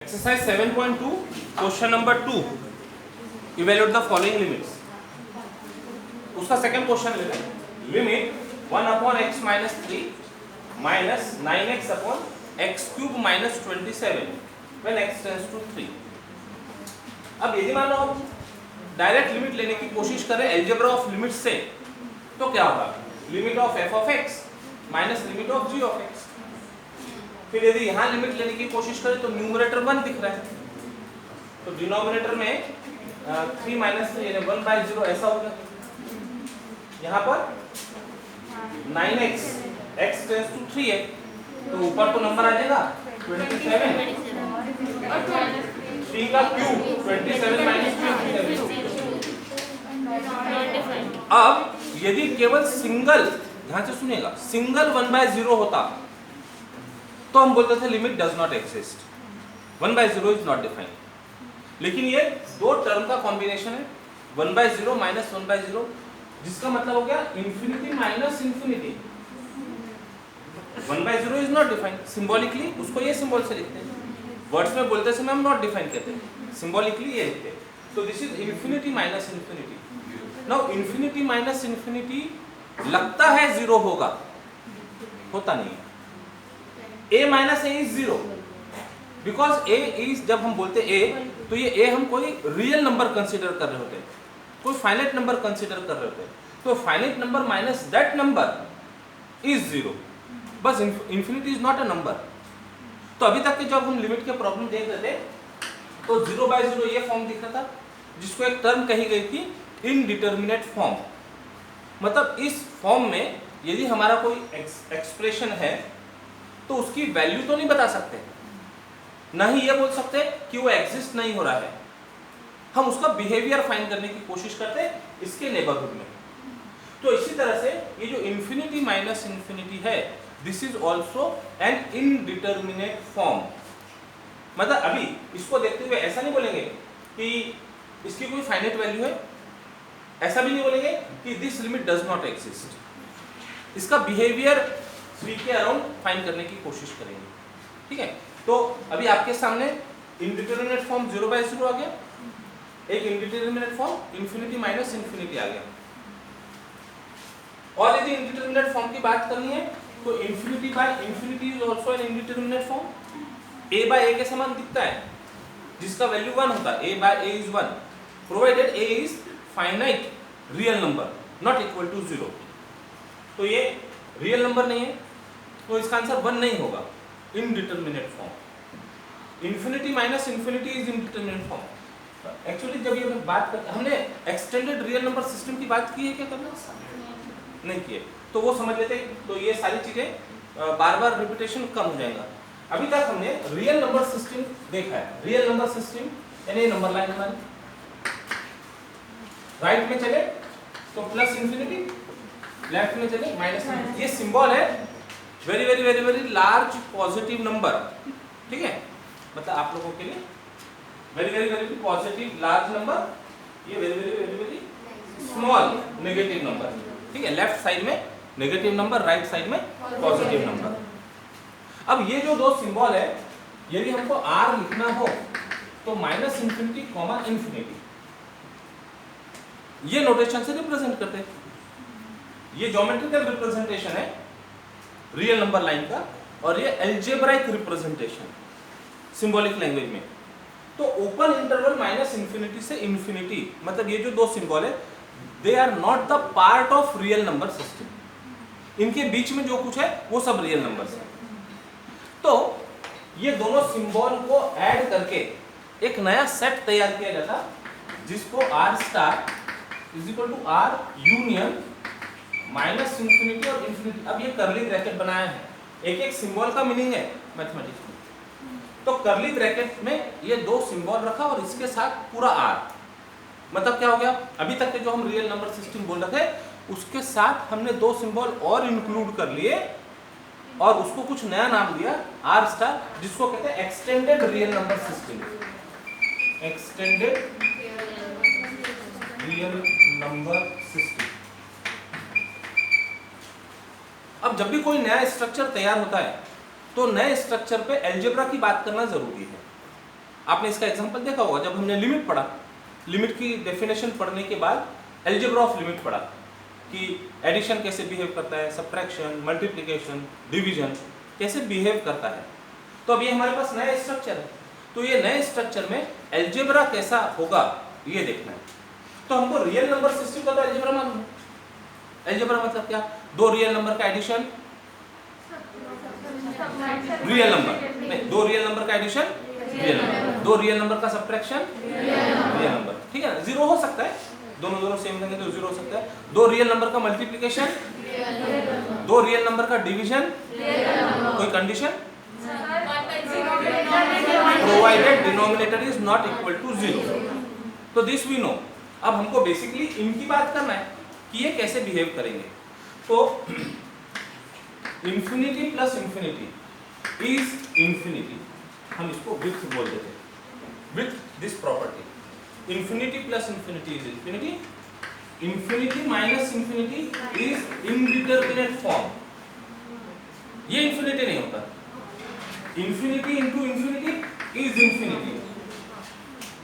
Exercise 7.2, question number 2. Evaluate the following limits. उसका second question ले लें. Limit 1 upon x minus 3 minus 9x upon x cube minus 27 when x tends to 3. अब यदि मान लो हम direct limit लेने की कोशिश करें एल्जेब्रा ऑफ लिमिट से, तो क्या होगा? Limit of f of x minus limit of g of x. फिर यदि यहाँ लिमिट लेने की कोशिश करें तो न्यूमरेटर 1 दिख रहा है, तो डिनोमिनेटर में 3 माइनस 3 यानी 1/0 ऐसा होगा. यहाँ पर 9x x टेंस टू 3 है, तो ऊपर तो नंबर आ जाएगा 27 3 का क्यूब 27 माइनस 3. अब यदि केवल सिंगल, ध्यान से सुनिएगा, सिंगल 1/0 होता तो हम बोलते थे limit does not exist, 1/0 is not defined. लेकिन ये दो टर्म का कॉम्बिनेशन है 1/0 माइनस 1/0, जिसका मतलब हो गया infinity minus infinity. 1/0 is not defined. Symbolically उसको ये सिंबल से लिखते हैं, वर्ड्स में बोलते समय हम नॉट डिफाइंड कहते हैं, सिंबॉलिकली ये लिखते हैं. तो this is infinity minus infinity. Now infinity minus infinity लगता है 0 होगा, होता नहीं है. a minus A is 0 because a is, जब हम बोलते a तो ये a हम कोई रियल नंबर कंसीडर कर रहे होते हैं, कोई फाइनाइट नंबर कंसीडर कर रहे होते हैं. तो finite number minus that number is 0. बस infinity is not a number. तो अभी तक के जब हम लिमिट के प्रॉब्लम देख रहे थे तो 0/0 ये फॉर्म दिख रहा था, जिसको एक टर्म कही गई थी इनडिटर्मिनेट फॉर्म. मतलब इस फॉर्म में यदि हमारा कोई एक्सप्रेशन है तो उसकी वैल्यू तो नहीं बता सकते, ना ही ये बोल सकते कि वो एग्जिस्ट नहीं हो रहा है. हम उसका बिहेवियर फाइंड करने की कोशिश करते हैं इसके नेबरहुड में. तो इसी तरह से ये जो इंफिनिटी माइनस इंफिनिटी है, this is also an indeterminate form. मतलब अभी इसको देखते हुए ऐसा नहीं बोलेंगे कि इसकी कोई फाइनाइट वैल्यू है, ऐसा भी नहीं बोलेंगे कि this limit does not exist. इसका बिहेवियर 3 के अराउंड फाइंड करने की कोशिश करेंगे. ठीक है, तो अभी आपके सामने इंडिटरमिनेट फॉर्म 0/0 आ गया, एक indeterminate form infinity minus infinity आ गया. और यदि इंडिटरमिनेट फॉर्म की बात करनी है तो infinity by infinity is also an indeterminate form. a by a के समान दिखता है, जिसका वैल्यू 1 होता है. a by a is 1 provided a is finite real number not equal to 0. तो ये रियल नंबर नहीं है, तो इसका आंसर 1 नहीं होगा. Indeterminate form. Infinity minus infinity is indeterminate form. Actually जब ये बात करते, हमने एक्सटेंडेड रियल नंबर सिस्टम की बात की है क्या करना? नहीं की है, तो वो समझ लेते. तो ये सारी चीजें बार बार रिपीटेशन कम हो जाएगा. अभी तक हमने रियल नंबर सिस्टम देखा है. रियल नंबर सिस्टम यानी नंबर लाइन हमारी राइट में चले तो प्लस इंफिनिटी, लेफ्ट में चले माइनस. ये सिंबल है very very very very large positive number. ठीक है, मतलब आप लोगों के लिए very very very positive large number, ये very very very very small negative number. ठीक है, लेफ्ट साइड में नेगेटिव नंबर, राइट साइड में पॉजिटिव नंबर. अब ये जो दो सिंबल है, यदि हमको r लिखना हो तो माइनस इंफिनिटी कॉमा इंफिनिटी, ये नोटेशन से रिप्रेजेंट करते हैं. ये ज्योमेट्रिकल रिप्रेजेंटेशन है रियल नंबर लाइन का, और ये अलजेब्राइक रिप्रेजेंटेशन सिंबॉलिक लैंग्वेज में. तो ओपन इंटरवल माइनस इंफिनिटी से इंफिनिटी, मतलब ये जो दो सिंबल है they are not the part of real number system. इनके बीच में जो कुछ है वो सब रियल नंबर्स है. तो ये दोनों सिंबल को ऐड करके एक नया सेट तैयार किया जाता, जिसको r star is equal to r union minus infinity और इंफिनिटी. अब ये कर्ली ब्रैकेट बनाया है, एक एक सिंबल का मीनिंग है मैथमेटिक्स में. तो कर्ली ब्रैकेट में ये दो सिंबल रखा और इसके साथ पूरा r. मतलब क्या हो गया? अभी तक के जो हम रियल नंबर सिस्टम बोल रहे थे उसके साथ हमने दो सिंबल और इंक्लूड कर लिए और उसको कुछ नया नाम दिया r स्टार, जिसको कहते हैं extended real number system. Extended real number system. अब जब भी कोई नया स्ट्रक्चर तैयार होता है तो नए स्ट्रक्चर पे अलजेब्रा की बात करना जरूरी है. आपने इसका एग्जांपल देखा होगा जब हमने लिमिट पढ़ा, लिमिट की डेफिनेशन पढ़ने के बाद अलजेब्रा ऑफ लिमिट पढ़ा कि एडिशन कैसे बिहेव करता है, सब्ट्रैक्शन, मल्टीप्लिकेशन, डिवीजन कैसे बिहेव करता है। तो अब ये हमारे पास नया स्ट्रक्चर है, तो ये नए स्ट्रक्चर में अलजेब्रा कैसा होगा ये देखना है। तो हमको रियल नंबर सिस्टम का तो अलजेब्रा मालूम है। अलजेब्रा मतलब क्या? दो रियल नंबर का एडिशन, रियल नंबर नहीं, दो रियल नंबर का एडिशन रियल नंबर, दो रियल नंबर का सब्ट्रैक्शन रियल नंबर, ठीक है ना। जीरो हो सकता है, दोनों दोनों सेम रहेंगे तो जीरो हो सकता है। दो रियल नंबर का मल्टीप्लिकेशन, दो रियल नंबर का डिवीजन, कोई condition, provided denominator is not equal to zero. तो दिस वी नो। अब हमको बेसिकली इनकी बात करना है कि ये कैसे बिहेव करेंगे। तो infinity plus infinity is infinity, हम इसको विथ बोल देते हैं, with this property. Infinity plus infinity is infinity, infinity minus infinity is indeterminate form. ये इंफिनिटी नहीं होता, infinity into infinity is infinity.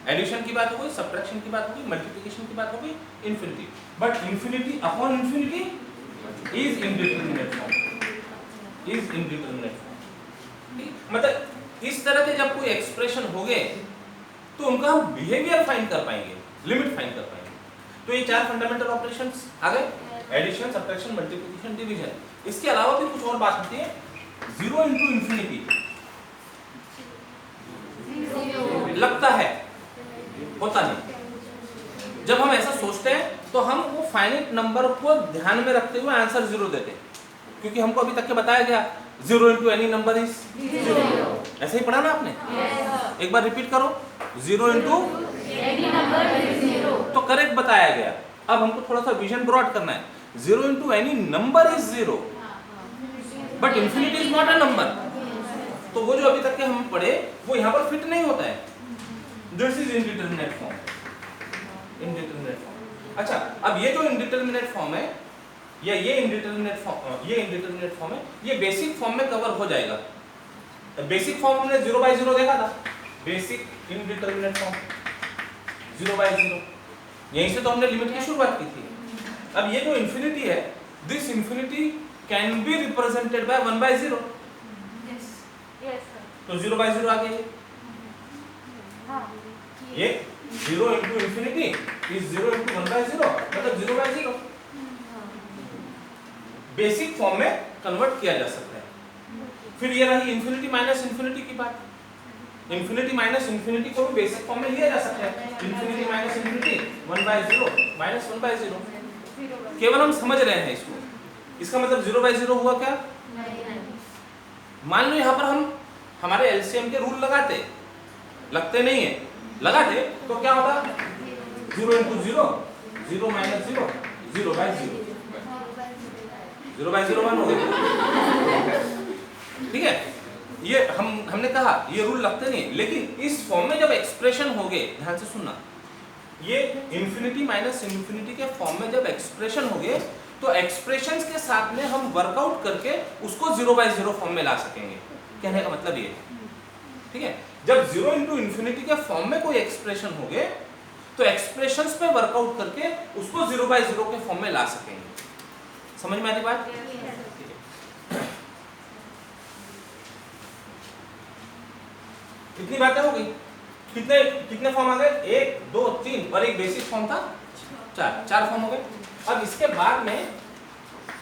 Addition की बात हो गई, सब्ट्रैक्शन की बात हो गई, मल्टीप्लिकेशन की बात हो गई, infinity. But infinity upon infinity is indeterminate form, is indeterminate form. मतलब इस तरह के जब कोई एक्सप्रेशन हो गए तो उनका हम बिहेवियर फाइंड कर पाएंगे, लिमिट फाइंड कर पाएंगे। तो ये चार फंडामेंटल ऑपरेशंस आ गए, एडिशन, सब्ट्रैक्शन, मल्टीप्लिकेशन, डिवीजन। इसके अलावा भी कुछ और बात होती है। जीरो इंटू इंफिनिटी लगता है, होता नहीं। जब हम ऐसा सोचते हैं तो हम वो फाइनाइट नंबर को ध्यान में रखते हुए आंसर जीरो देते हैं, क्योंकि हमको अभी तक के बताया गया zero into any number is zero. ऐसे ही पढ़ा ना आपने? एक बार रिपीट करो, zero into any number is zero, तो करेक्ट बताया गया। अब हमको थोड़ा सा विजन ब्रॉड करना है। Zero into any number is zero, but infinity is not a number. तो वो जो अभी तक के हम पढ़े वो यहाँ पर फिट नहीं होता है। This is indeterminate form, indeterminate form. अच्छा, अब ये जो इनडिटरमिनेट फॉर्म है या ये इनडिटरमिनेट फॉर्म है, ये बेसिक फॉर्म में कवर हो जाएगा। बेसिक फॉर्म हमने 0/0 देखा था, बेसिक इनडिटरमिनेट फॉर्म 0/0, यहीं से तो हमने लिमिट की शुरुआत की थी। अब ये जो इंफिनिटी है, this infinity can be represented by 1/0। तो 0/0 आ गया। ये 0 इंटू इंफिनिटी इज 0 इंटू 1/0, मतलब 0/0 बेसिक फॉर्म में कन्वर्ट किया जा सकता है। फिर ये रही इंफिनिटी माइनस इंफिनिटी की बात। इंफिनिटी माइनस इंफिनिटी को भी बेसिक फॉर्म में लिया जा सकता है। Infinity minus infinity 1/0 minus 1/0। केवल हम समझ रहे हैं इसको। इसका मतलब 0/0 हुआ क्या? मान लो यहाँ पर हम हमारे एलसीएम के रूल लगाते, लगते नहीं है, लगाते तो क्या होता? 0 इंटू 0, 0 माइनस 0, 0/0, 0/0 1 हो गया। ठीक है, ये हमने कहा ये रूल लगते नहीं, लेकिन इस फॉर्म में जब एक्सप्रेशन हो गए, ध्यान से सुनना, ये इंफिनिटी माइनस इंफिनिटी के फॉर्म में जब एक्सप्रेशन हो गए तो एक्सप्रेशंस के साथ में हम वर्कआउट करके उसको 0/0 फॉर्म में ला सकेंगे। कहने का मतलब ये, ठीक है, जब 0 इंटू इंफिनिटी के फॉर्म में कोई एक्सप्रेशन हो गए तो एक्सप्रेशंस पे वर्कआउट करके उसको 0/0 के फॉर्म में ला सकेंगे। समझ में आ रही बात? कितनी बातें हो गई? कितने फॉर्म आ गए? 1 2 3 और एक बेसिक फॉर्म था, 4 फॉर्म हो गए। अब इसके बाद में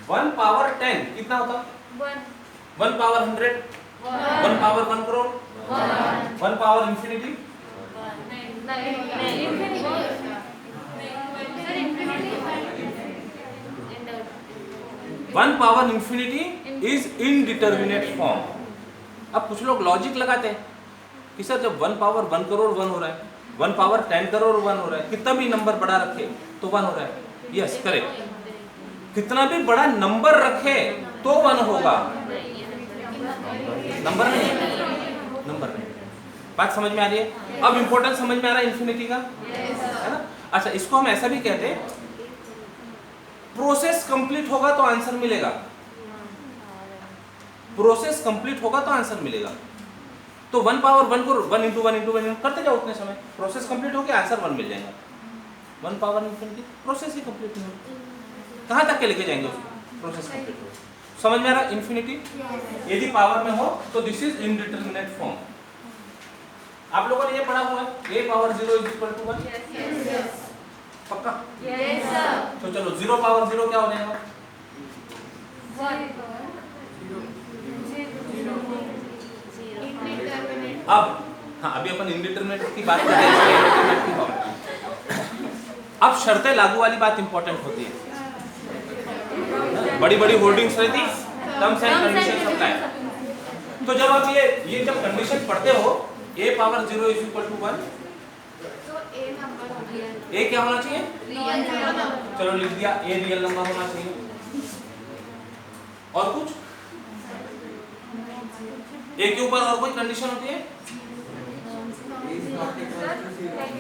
1 पावर 10 कितना होता? 1 power 100, 1 power 1 crore, 1 power infinity, 1 power infinity is indeterminate form. अब कुछ लोग लॉजिक लगाते हैं कि सर जब 1 पावर 1 करोड़ 1 हो रहा है, 1 पावर 10 करोड़ 1 हो रहा है, कितना भी नंबर बड़ा रखे तो 1 हो रहा है। Yes, correct. कितना भी बड़ा नंबर रखे तो 1 होगा, नंबर नहीं। बात समझ में आ रही है? अब इंपॉर्टेंस समझ में आ रहा है इंफिनिटी का, है ना? अच्छा, इसको हम ऐसा भी कहते हैं, प्रोसेस कंप्लीट होगा तो आंसर मिलेगा, प्रोसेस कंप्लीट होगा तो आंसर मिलेगा। तो 1 पावर 1 को 1 इंटू 1 इंटू 1 करते जाओ उतने समय, प्रोसेस कंप्लीट होकर आंसर 1 मिल जाएगा। 1 पावर इन्फिनिटी प्रोसेस ही कंप्लीट नहीं होगी, कहाँ तक के लेके जाएंगे उसको, प्रोसेस कंप्लीट हो। समझ में आ रहा इन्फिनिटी यदि पावर में हो तो दिस इज इनडिटरमिनेट फॉर्म। आप लोगों ने ये पढ़ा हुआ है a power 0 is equal to 1, पक्का? Yes sir. तो चलो 0 पावर 0 क्या हो जाएगा? अब हाँ, अभी अपन इनडिटरमिनेट की बात कर रहे हैं। अब शर्तें लागू वाली बात इंपॉर्टेंट होती है, बड़ी बड़ी होर्डिंग्स रहती, टर्म्स एंड कंडीशंस अप्लाई। तो जब आप ये जब कंडीशन पढ़ते हो a power 0 is equal to 1, तो ए नंबर a क्या होना चाहिए? Real number. चलो लिख दिया a रियल नंबर होना चाहिए। और कुछ a के ऊपर और कोई कंडीशन होती है?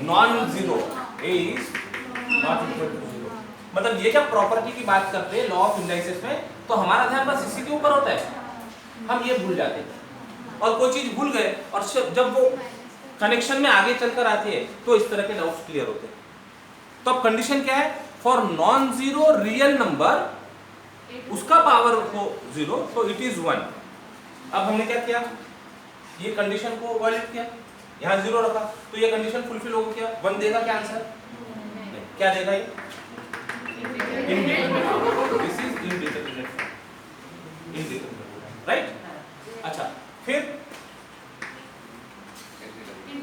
Non zero, a is not equal to 0। मतलब ये जब प्रॉपर्टी की बात करते हैं लॉ ऑफ इंडाइसेस में, तो हमारा ध्यान बस इसी के ऊपर होता है, हम ये भूल जाते हैं। और कोई चीज भूल गए और जब वो कनेक्शन में आगे चलकर आती है तो इस तरह के डाउट्स क्लियर होते हैं। तो अब कंडीशन क्या है? For non zero real number उसका पावर हो 0 तो इट इज 1। अब हमने क्या किया, ये कंडीशन को वैलिड किया, यहाँ 0 रखा, तो ये कंडीशन फुलफिल हो गया, 1 देगा क्या आंसर? क्या देगा ये? This is indeterminate, right? अच्छा, फिर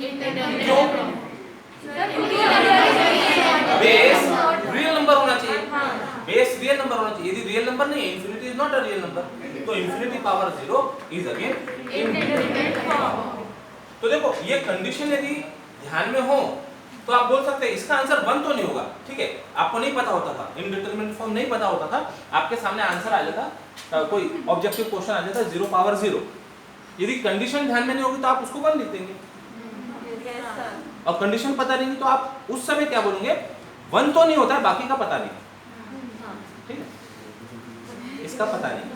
क्यों? बेस रियल नंबर होना चाहिए, बेस रियल नंबर होना चाहिए। यदि रियल नंबर नहीं है, infinity is not a real number, तो infinity power 0 is again indeterminate form. तो देखो ये कंडीशन यदि ध्यान में हो तो आप बोल सकते हैं इसका आंसर 1 तो नहीं होगा, ठीक है? आपको नहीं पता होता था, इनडिटरमिनेट फॉर्म नहीं पता होता था, आपके सामने आंसर आ जाता, कोई ऑब्जेक्टिव क्वेश्चन आ जाता 0 पावर 0। यदि कंडीशन ध्यान में नहीं होगी तो आप उसको 1 लिख देंगे, और कंडीशन पता नहीं तो आप उस समय क्या बोलेंगे? 1 तो नहीं होता है, बाकी का पता नहीं, ठीक है? इसका पता नहीं,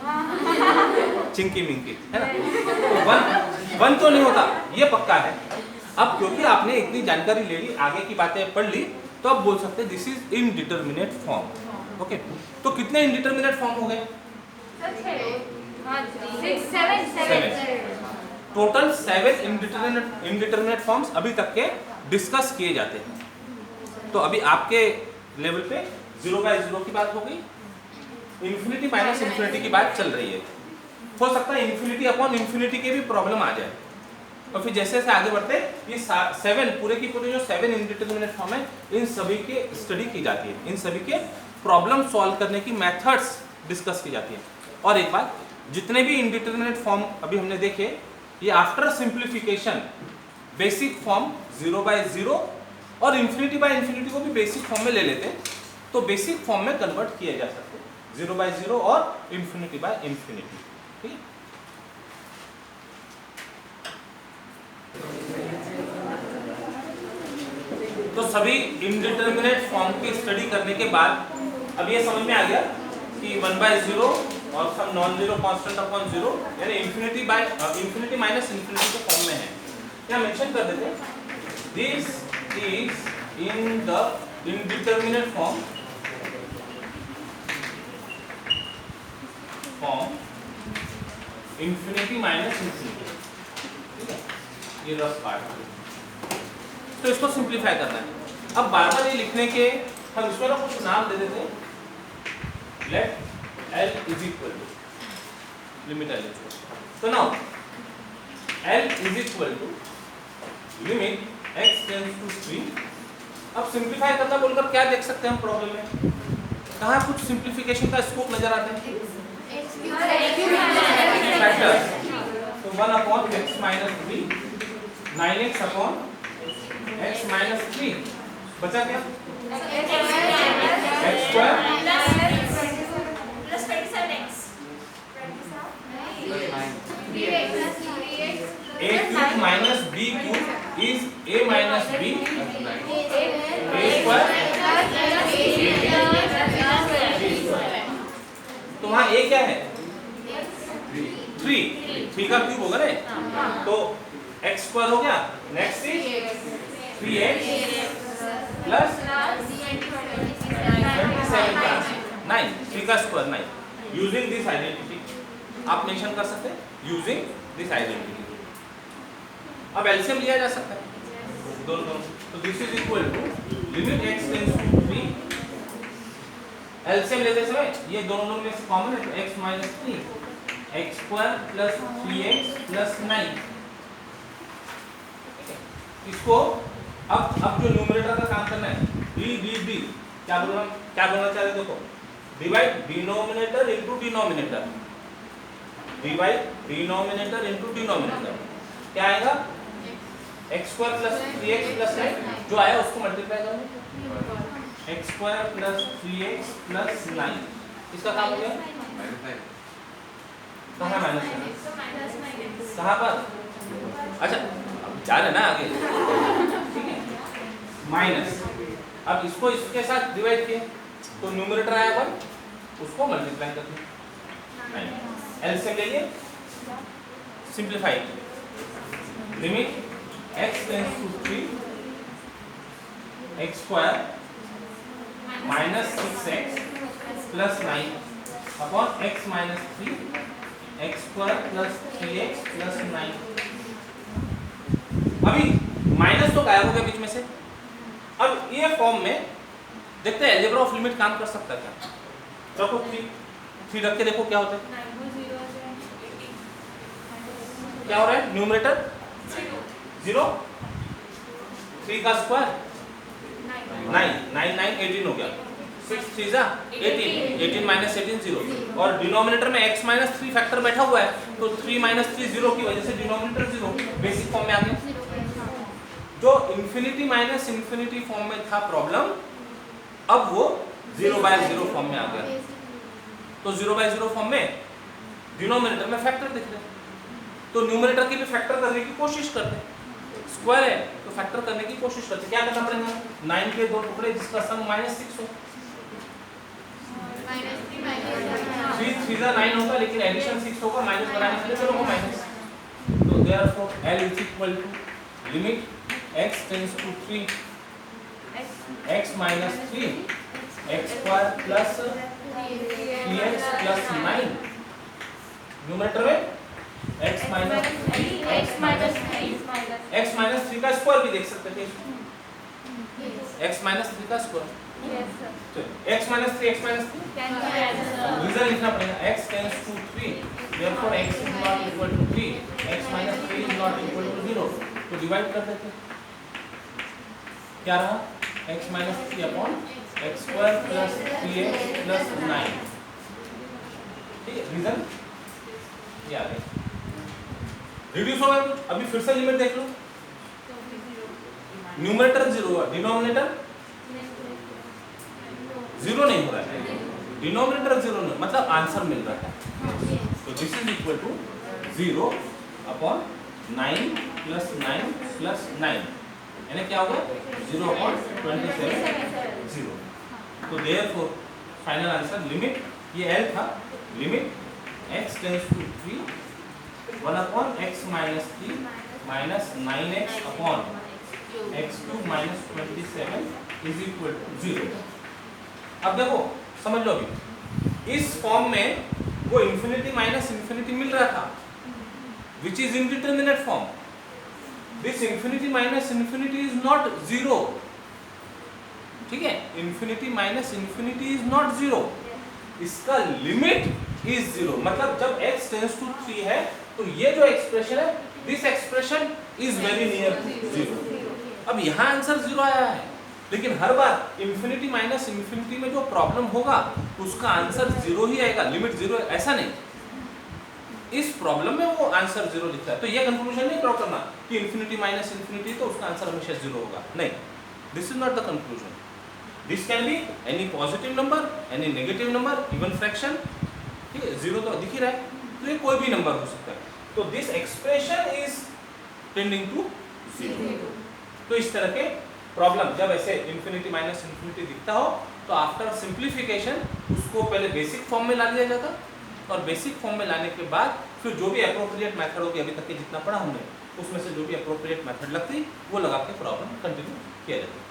चिंकी मिंकी है ना, तो 1 तो नहीं होता, ये पक्का है। अब क्योंकि आपने इतनी जानकारी ले ली, आगे की बातें पढ़ ली, तो अब बोल सकते हैं this is indeterminate form. Okay, तो कितने इनडिटरमिनेट फॉर्म हो गए? 7 टोटल 7 इनडिटरमिनेट फॉर्म्स अभी तक के डिस्कस किए जाते हैं। तो अभी आपके लेवल पे 0 बाय 0 की बात हो गई, इन्फिनिटी माइनस इन्फिनिटी की बात चल रही है। हो सकता है इन्फिनिटी अपॉन इन्फिनिटी के भी प्रॉब्लम आ जाए, और फिर जैसे जैसे आगे बढ़ते ये 7 पूरे की पूरे जो 7 इनडिटरमिनेट फॉर्म है, इन सभी के स्टडी की जाती है, इन सभी के प्रॉब्लम सॉल्व करने की मेथड्स डिस्कस की जाती है। और एक बात, जितने भी इनडिटरमिनेट फॉर्म अभी हमने देखे, ये after simplification basic form 0 by 0 और इन्फिनिटी बाय इन्फिनिटी को भी बेसिक फॉर्म में ले लेते हैं, तो बेसिक फॉर्म में कन्वर्ट किए जा सकते हैं, 0 बाय 0 और इन्फिनिटी बाय इन्फिनिटी, ठीक है? तो सभी इनडिटरमिनेट फॉर्म की स्टडी करने के बाद अब ये समझ में आ गया कि 1 बाय 0 और some non zero constant upon 0 यानी इन्फिनिटी माइनस इन्फिनिटी के फॉर्म में है। क्या मेंशन कर देते हैं, this is in the indeterminate form infinity minus infinity, ठीक है? ये रफ पार्ट, तो इसको सिंप्लीफाई करना है। अब बार बार ये लिखने के हम इसमें ना कुछ नाम दे देते हैं, let L is equal to limit L, तो now L is equal to limit x tends to 3। अब सिंप्लीफाई करना बोलकर क्या देख सकते हैं हम प्रॉब्लम में, कहाँ कुछ सिंप्लीफिकेशन का स्कोप नजर आता है? फैक्टर्स, तो 1 upon x minus 3, 9x upon x minus 3, बचा क्या? x square plus 27x a cube minus b cube is a minus b, a square, तो वहाँ a क्या है? 3 का क्यूब होगा ना, तो x स्क्वायर हो गया, नेक्स्ट इज 3x प्लस 9, 3 का स्क्वायर 9, यूजिंग दिस आइडेंटिटी आप मेंशन कर सकते हैं, यूजिंग दिस आइडेंटिटी। अब एलसीएम लिया जा सकता है दोनों, तो this is equal to limit x tends to 3, LCM लेते समय ये दोनों में से कॉमन है तो x minus 3 x square plus 3x plus 9। इसको अब जो न्यूमरेटर का काम करना है, डी क्या बोलना चाह रहे देखो, divide denominator into denominator, divide denominator into denominator, क्या आएगा x square plus 3x plus 9, जो आया उसको मल्टीप्लाई करो, x square plus 3x plus 9, इसका काम हो गया, कहाँ माइनस है, कहाँ पर, अच्छा जा रहे ना आगे, ठीक है, माइनस, अब इसको इसके साथ डिवाइड किए तो न्यूमरेटर आया 1, उसको मल्टीप्लाई कर दिया, एलसीएम ले लिए, simplify, limit x tends to 3 x square minus 6x plus 9 upon x minus 3 x square plus 3x plus 9। अभी माइनस तो गायब हो गया बीच में से। अब ये फॉर्म में देखते हैं अलजेब्रा ऑफ लिमिट काम कर सकता है क्या, रखो 3 रख के देखो क्या होता है, क्या हो रहा है, न्यूमरेटर 0, 3 का स्क्वायर 9 18 हो गया, 6 3 जा 18 माइनस 18 0, और डिनोमिनेटर में x माइनस 3 फैक्टर बैठा हुआ है तो 3 माइनस 3 0 की वजह से डिनोमिनेटर 0 बेसिक फॉर्म में आ गया। जो इंफिनिटी माइनस इंफिनिटी फॉर्म में था प्रॉब्लम, अब वो 0/0 फॉर्म में आ गया। तो 0/0 फॉर्म में डिनोमिनेटर में फैक्टर दिख रहे हैं, तो न्यूमरेटर की भी फैक्टर करने की कोशिश करते हैं, स्क्वायर है तो फैक्टर करने की कोशिश करते हैं। क्या करना पड़ेगा, 9 के 2 टुकड़े जिसका सम -6 हो, 3 3 9 होगा लेकिन एडिशन 6 होगा, माइनस बनाने के लिए चलो वो माइनस, तो therefore L is equal to limit x tends to 3 x minus 3 x square plus 3x plus 9, numerator में x माइनस 3 का स्क्वायर भी देख सकते थे, x माइनस 3 का स्क्वायर, x माइनस 3 रीजन लिखना पड़ेगा, x tends to 3 therefore x is not equal to 3, x minus 3 is not equal to 0, तो डिवाइड कर देते हैं, क्या रहा x minus 3 upon x square plus 3x plus 9, ठीक है, रीजन ये आ गया, रिड्यूस होगा। अभी फिर से लिमिट देख लो, न्यूमरेटर 0 हुआ, डिनोमिनेटर 0 नहीं हो रहा है, डिनोमिनेटर 0 नहीं, मतलब आंसर मिल रहा है, तो this is equal to 0 upon 9 plus 9 plus 9, यानी क्या होगा 0 अपॉन 27 0, तो देयरफॉर फाइनल आंसर लिमिट, ये L था, limit x tends to 3 1 upon x minus 3 minus 9x upon x2 minus 27 is equal to 0। अब देखो समझ लो, अभी इस फॉर्म में वो इंफिनिटी माइनस इंफिनिटी मिल रहा था, which is indeterminate form, this infinity minus infinity is not 0, ठीक है, infinity minus infinity is not 0, इसका लिमिट इज 0, मतलब जब x टेंड्स टू 3 है तो ये जो एक्सप्रेशन है, this expression is very near to 0। अब यहाँ आंसर 0 आया है, लेकिन हर बार इंफिनिटी माइनस इंफिनिटी में जो प्रॉब्लम होगा उसका आंसर 0 ही आएगा, लिमिट 0, ऐसा नहीं, इस प्रॉब्लम में वो आंसर 0 लिखता है। तो ये कंक्लूजन नहीं ड्रॉ करना कि इंफिनिटी माइनस इंफिनिटी तो उसका आंसर हमेशा 0 होगा, नहीं, this is not the conclusion, this can be any positive number, any negative number, even fraction, ठीक है, 0 तो दिख ही रहा है, तो ये कोई भी नंबर हो सकता है, तो this expression is tending to 0। तो इस तरह के प्रॉब्लम जब ऐसे इंफिनिटी माइनस इंफिनिटी दिखता हो तो आफ्टर सिंप्लीफिकेशन उसको पहले बेसिक फॉर्म में ला लिया जाता, और बेसिक फॉर्म में लाने के बाद फिर जो भी अप्रोप्रिएट मेथड होगी, अभी तक के जितना पढ़ा हमने उसमें से जो भी अप्रोप्रिएट मेथड लगती वो लगा के प्रॉब्लम कंटिन्यू किया जाता है।